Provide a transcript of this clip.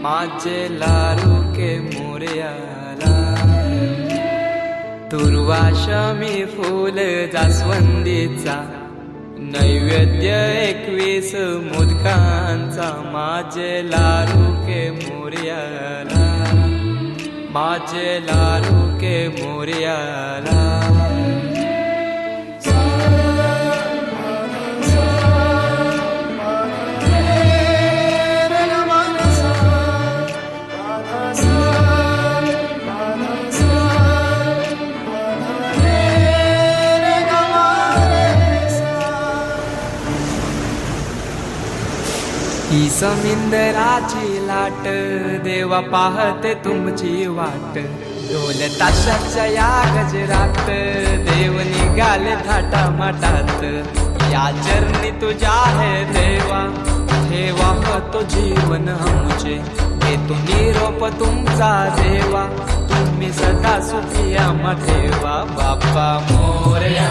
माझे लाडू के मोरयाला तुर्वाशमी फूल जास्वंदीचा नैवेद्य 21 मोदकांचा माझे लाडू के मोरयाला माझे लाडू के मोरयाला ही समिंदराची लाट देवा पाहते तुमची वाट ढोल ताशाच्या या गजरात देव निघाले थाटा माटात या चरणी तुझ्या है देवा ठेवा तो जीवन आमचे हे तू निरोप तुमचा देवा तुम्ही सदा सुखी आम्हा ठेवा बाप्पा मोरया।